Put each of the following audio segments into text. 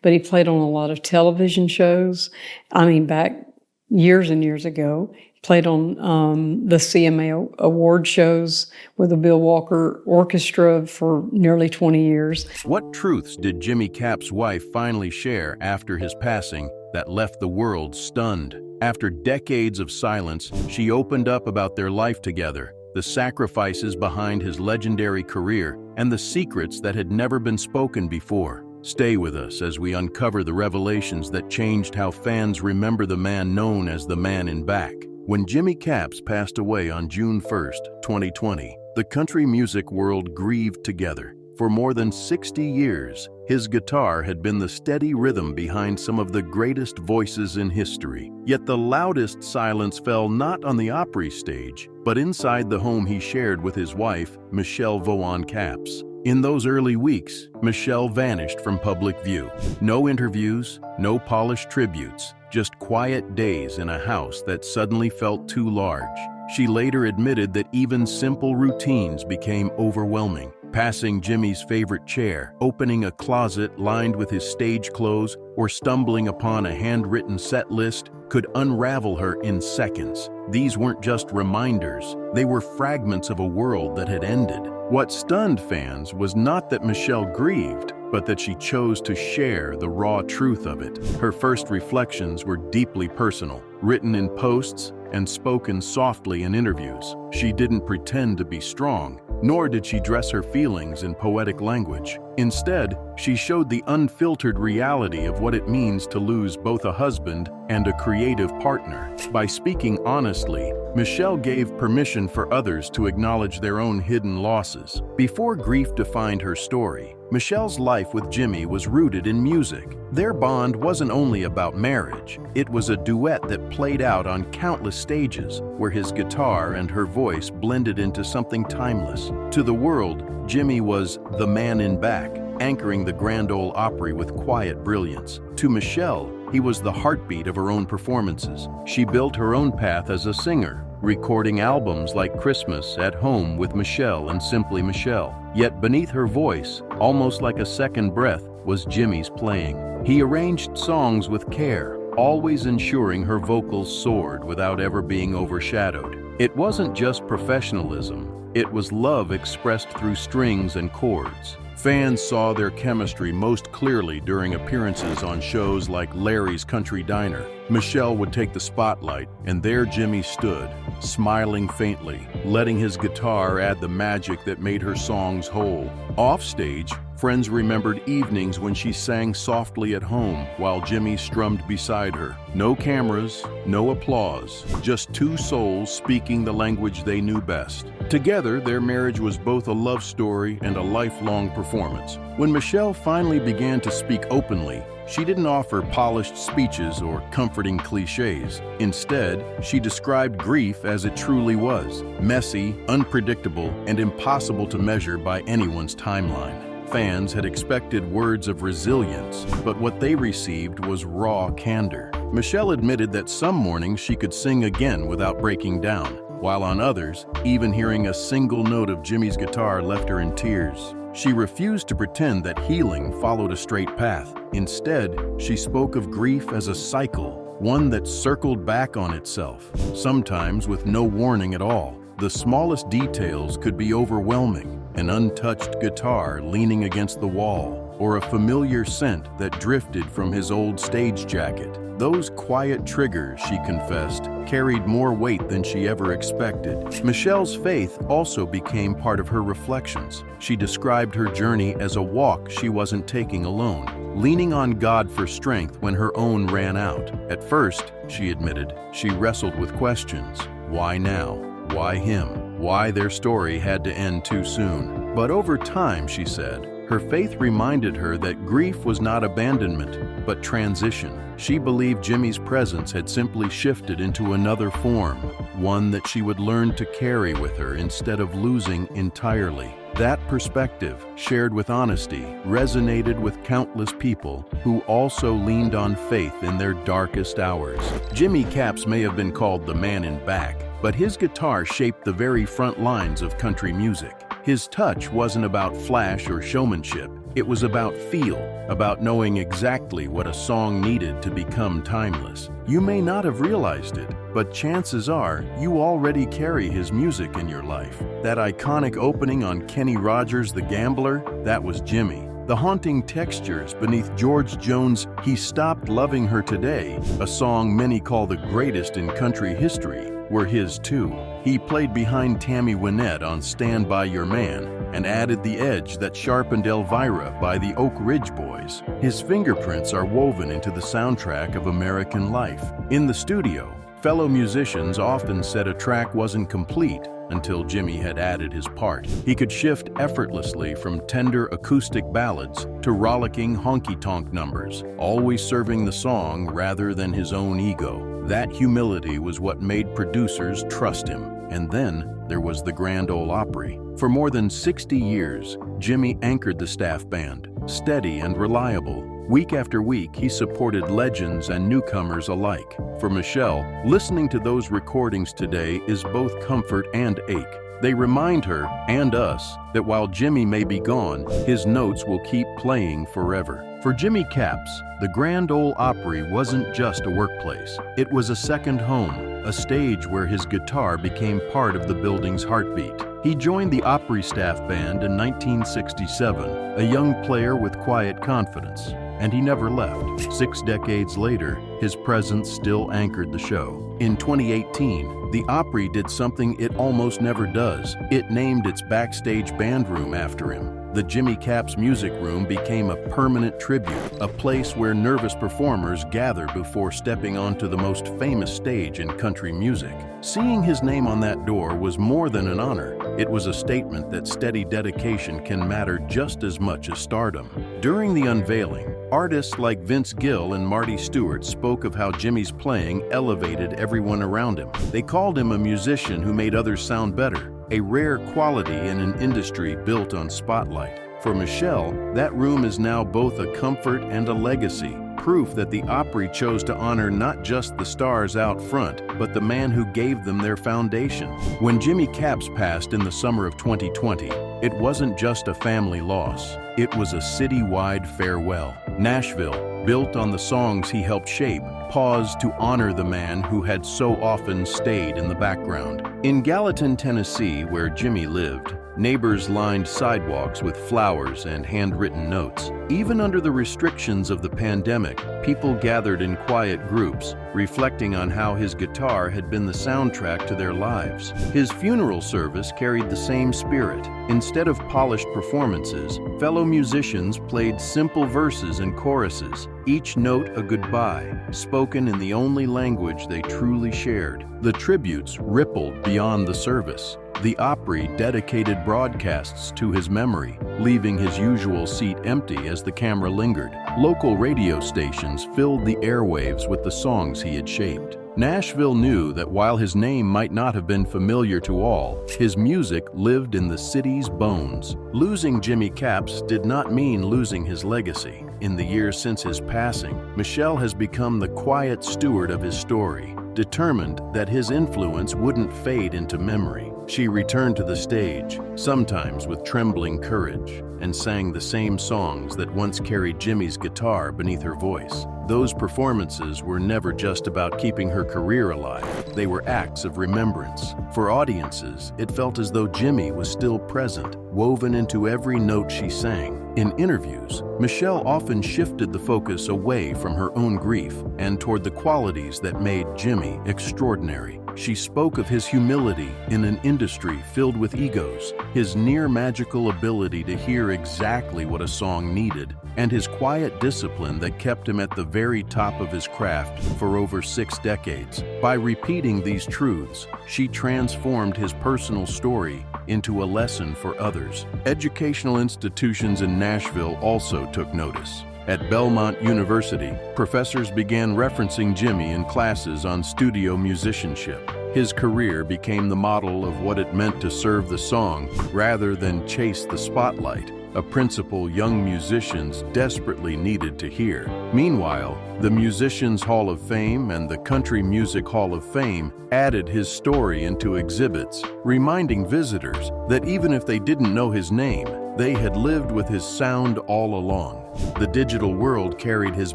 but he played on a lot of television shows. I mean, back years and years ago. Played on the CMA award shows with the Bill Walker Orchestra for nearly 20 years. What truths did Jimmy Cap's wife finally share after his passing that left the world stunned? After decades of silence, she opened up about their life together, the sacrifices behind his legendary career, and the secrets that had never been spoken before. Stay with us as we uncover the revelations that changed how fans remember the man known as the Man in Back. When Jimmy Capps passed away on June 1st, 2020, the country music world grieved together. For more than 60 years, his guitar had been the steady rhythm behind some of the greatest voices in history. Yet the loudest silence fell not on the Opry stage, but inside the home he shared with his wife, Michelle Vaughan Capps. In those early weeks, Michelle vanished from public view. No interviews, no polished tributes, just quiet days in a house that suddenly felt too large. She later admitted that even simple routines became overwhelming. Passing Jimmy's favorite chair, opening a closet lined with his stage clothes, or stumbling upon a handwritten set list could unravel her in seconds. These weren't just reminders, they were fragments of a world that had ended. What stunned fans was not that Michelle grieved, but that she chose to share the raw truth of it. Her first reflections were deeply personal, written in posts and spoken softly in interviews. She didn't pretend to be strong, nor did she dress her feelings in poetic language. Instead, she showed the unfiltered reality of what it means to lose both a husband and a creative partner. By speaking honestly, Michelle gave permission for others to acknowledge their own hidden losses. Before grief defined her story, Michelle's life with Jimmy was rooted in music. Their bond wasn't only about marriage, it was a duet that played out on countless stages, where his guitar and her voice blended into something timeless. To the world, Jimmy was the Man in Back, anchoring the Grand Ole Opry with quiet brilliance. To Michelle, he was the heartbeat of her own performances. She built her own path as a singer, recording albums like Christmas at Home with Michelle and Simply Michelle. Yet beneath her voice, almost like a second breath, was Jimmy's playing. He arranged songs with care, always ensuring her vocals soared without ever being overshadowed. It wasn't just professionalism, it was love expressed through strings and chords. Fans saw their chemistry most clearly during appearances on shows like Larry's Country Diner. Michelle would take the spotlight, and there Jimmy stood, smiling faintly, letting his guitar add the magic that made her songs whole. Offstage, friends remembered evenings when she sang softly at home while Jimmy strummed beside her. No cameras, no applause, just two souls speaking the language they knew best. Together, their marriage was both a love story and a lifelong performance. When Michelle finally began to speak openly, she didn't offer polished speeches or comforting cliches. Instead, she described grief as it truly was: messy, unpredictable, and impossible to measure by anyone's timeline. Fans had expected words of resilience, but what they received was raw candor. Michelle admitted that some mornings she could sing again without breaking down, while on others, even hearing a single note of Jimmy's guitar left her in tears. She refused to pretend that healing followed a straight path. Instead, she spoke of grief as a cycle, one that circled back on itself, sometimes with no warning at all. The smallest details could be overwhelming: an untouched guitar leaning against the wall, or a familiar scent that drifted from his old stage jacket. Those quiet triggers, she confessed, carried more weight than she ever expected. Michelle's faith also became part of her reflections. She described her journey as a walk she wasn't taking alone, leaning on God for strength when her own ran out. At first, she admitted, she wrestled with questions. Why now? Why him? Why their story had to end too soon? But over time, she said, her faith reminded her that grief was not abandonment, but transition. She believed Jimmy's presence had simply shifted into another form, one that she would learn to carry with her instead of losing entirely. That perspective, shared with honesty, resonated with countless people who also leaned on faith in their darkest hours. Jimmy Capps may have been called the Man in Back, but his guitar shaped the very front lines of country music. His touch wasn't about flash or showmanship. It was about feel, about knowing exactly what a song needed to become timeless. You may not have realized it, but chances are you already carry his music in your life. That iconic opening on Kenny Rogers' The Gambler, that was Jimmy. The haunting textures beneath George Jones' He Stopped Loving Her Today, a song many call the greatest in country history, were his too. He played behind Tammy Wynette on Stand By Your Man and added the edge that sharpened Elvira by the Oak Ridge Boys. His fingerprints are woven into the soundtrack of American life. In the studio, fellow musicians often said a track wasn't complete until Jimmy had added his part. He could shift effortlessly from tender acoustic ballads to rollicking honky-tonk numbers, always serving the song rather than his own ego. That humility was what made producers trust him. And then there was the Grand Ole Opry. For more than 60 years, Jimmy anchored the staff band, steady and reliable. Week after week, he supported legends and newcomers alike. For Michelle, listening to those recordings today is both comfort and ache. They remind her, and us, that while Jimmy may be gone, his notes will keep playing forever. For Jimmy Capps, the Grand Ole Opry wasn't just a workplace. It was a second home, a stage where his guitar became part of the building's heartbeat. He joined the Opry staff band in 1967, a young player with quiet confidence, and he never left. 6 decades later, his presence still anchored the show. In 2018, the Opry did something it almost never does. It named its backstage band room after him. The Jimmy Capps Music Room became a permanent tribute, a place where nervous performers gather before stepping onto the most famous stage in country music. Seeing his name on that door was more than an honor. It was a statement that steady dedication can matter just as much as stardom. During the unveiling, artists like Vince Gill and Marty Stewart spoke of how Jimmy's playing elevated everyone around him. They called him a musician who made others sound better, a rare quality in an industry built on spotlight. For Michelle, that room is now both a comfort and a legacy, proof that the Opry chose to honor not just the stars out front, but the man who gave them their foundation. When Jimmy Capps passed in the summer of 2020, it wasn't just a family loss. It was a city-wide farewell. Nashville, built on the songs he helped shape, paused to honor the man who had so often stayed in the background. In Gallatin, Tennessee, where Jimmy lived, neighbors lined sidewalks with flowers and handwritten notes. Even under the restrictions of the pandemic, people gathered in quiet groups, reflecting on how his guitar had been the soundtrack to their lives. His funeral service carried the same spirit. Instead of polished performances, fellow musicians played simple verses and choruses, each note a goodbye, spoken in the only language they truly shared. The tributes rippled beyond the service. The Opry dedicated broadcasts to his memory, leaving his usual seat empty as the camera lingered. Local radio stations filled the airwaves with the songs he had shaped. Nashville knew that while his name might not have been familiar to all, his music lived in the city's bones. Losing Jimmy Capps did not mean losing his legacy. In the years since his passing, Michelle has become the quiet steward of his story, determined that his influence wouldn't fade into memory. She returned to the stage, sometimes with trembling courage, and sang the same songs that once carried Jimmy's guitar beneath her voice. Those performances were never just about keeping her career alive. They were acts of remembrance. For audiences, it felt as though Jimmy was still present, woven into every note she sang. In interviews, Michelle often shifted the focus away from her own grief and toward the qualities that made Jimmy extraordinary. She spoke of his humility in an industry filled with egos, his near-magical ability to hear exactly what a song needed, and his quiet discipline that kept him at the very top of his craft for over 6 decades. By repeating these truths, she transformed his personal story into a lesson for others. Educational institutions in Nashville also took notice. At Belmont University, professors began referencing Jimmy in classes on studio musicianship. His career became the model of what it meant to serve the song rather than chase the spotlight, a principle young musicians desperately needed to hear. Meanwhile, the Musicians Hall of Fame and the Country Music Hall of Fame added his story into exhibits, reminding visitors that even if they didn't know his name, They had lived with his sound all along. The digital world carried his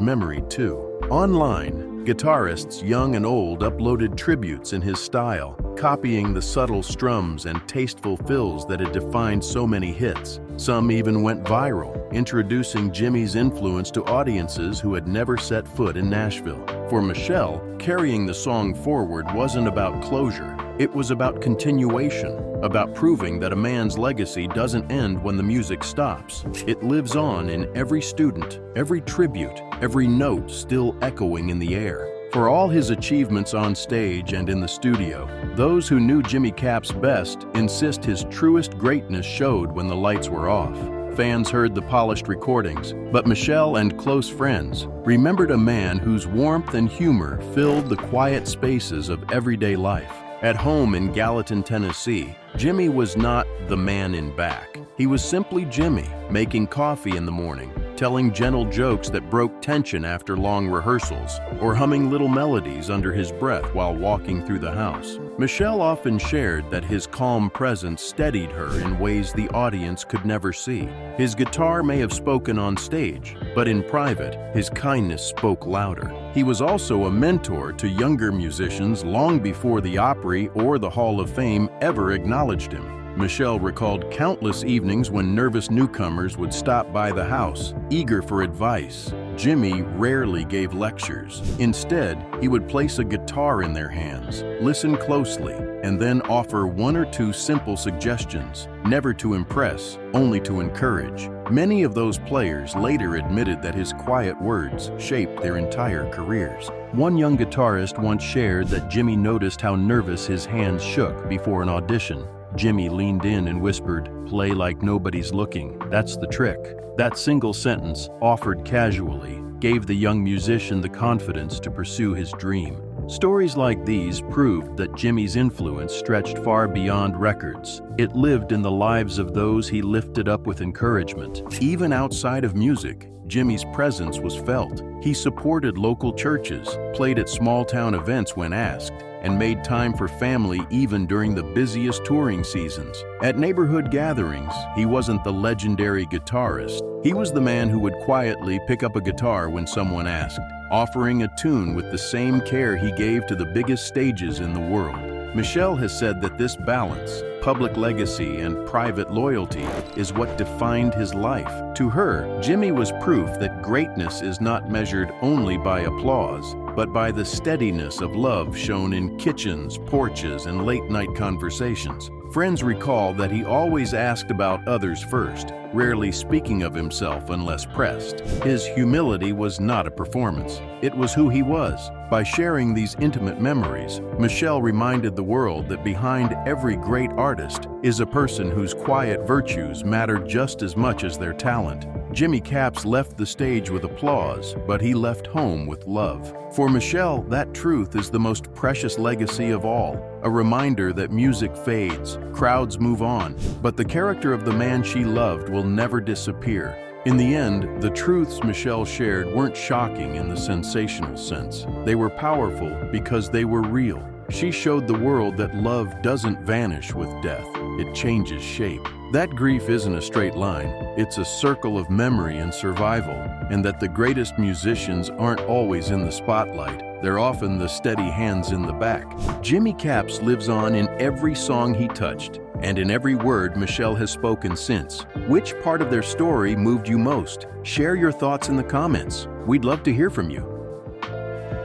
memory too. Online, guitarists young and old uploaded tributes in his style, copying the subtle strums and tasteful fills that had defined so many hits. Some even went viral, introducing Jimmy's influence to audiences who had never set foot in Nashville. For Michelle, carrying the song forward wasn't about closure. It was about continuation, about proving that a man's legacy doesn't end when the music stops. It lives on in every student, every tribute, every note still echoing in the air. For all his achievements on stage and in the studio, those who knew Jimmy Capps best insist his truest greatness showed when the lights were off. Fans heard the polished recordings, but Michelle and close friends remembered a man whose warmth and humor filled the quiet spaces of everyday life. At home in Gallatin, Tennessee, Jimmy was not the man in back. He was simply Jimmy, making coffee in the morning, telling gentle jokes that broke tension after long rehearsals, or humming little melodies under his breath while walking through the house. Michelle often shared that his calm presence steadied her in ways the audience could never see. His guitar may have spoken on stage, but in private, his kindness spoke louder. He was also a mentor to younger musicians long before the Opry or the Hall of Fame ever acknowledged him. Michelle recalled countless evenings when nervous newcomers would stop by the house, eager for advice. Jimmy rarely gave lectures. Instead, he would place a guitar in their hands, listen closely, and then offer one or two simple suggestions, never to impress, only to encourage. Many of those players later admitted that his quiet words shaped their entire careers. One young guitarist once shared that Jimmy noticed how nervous his hands shook before an audition. Jimmy leaned in and whispered, "Play like nobody's looking. That's the trick." That single sentence, offered casually, gave the young musician the confidence to pursue his dream. Stories like these proved that Jimmy's influence stretched far beyond records. It lived in the lives of those he lifted up with encouragement. Even outside of music, Jimmy's presence was felt. He supported local churches, played at small-town events when asked, and made time for family even during the busiest touring seasons. At neighborhood gatherings, he wasn't the legendary guitarist. He was the man who would quietly pick up a guitar when someone asked, offering a tune with the same care he gave to the biggest stages in the world. Michelle has said that this balance, public legacy and private loyalty, is what defined his life. To her, Jimmy was proof that greatness is not measured only by applause, but by the steadiness of love shown in kitchens, porches, and late-night conversations. Friends recall that he always asked about others first, rarely speaking of himself unless pressed. His humility was not a performance. It was who he was. By sharing these intimate memories, Michelle reminded the world that behind every great artist is a person whose quiet virtues matter just as much as their talent. Jimmy Capps left the stage with applause, but he left home with love. For Michelle, that truth is the most precious legacy of all, a reminder that music fades, crowds move on, but the character of the man she loved will never disappear. In the end, the truths Michelle shared weren't shocking in the sensational sense. They were powerful because they were real. She showed the world that love doesn't vanish with death, it changes shape. That grief isn't a straight line, it's a circle of memory and survival, and that the greatest musicians aren't always in the spotlight. They're often the steady hands in the back. Jimmy Capps lives on in every song he touched, and in every word Michelle has spoken since. Which part of their story moved you most? Share your thoughts in the comments. We'd love to hear from you.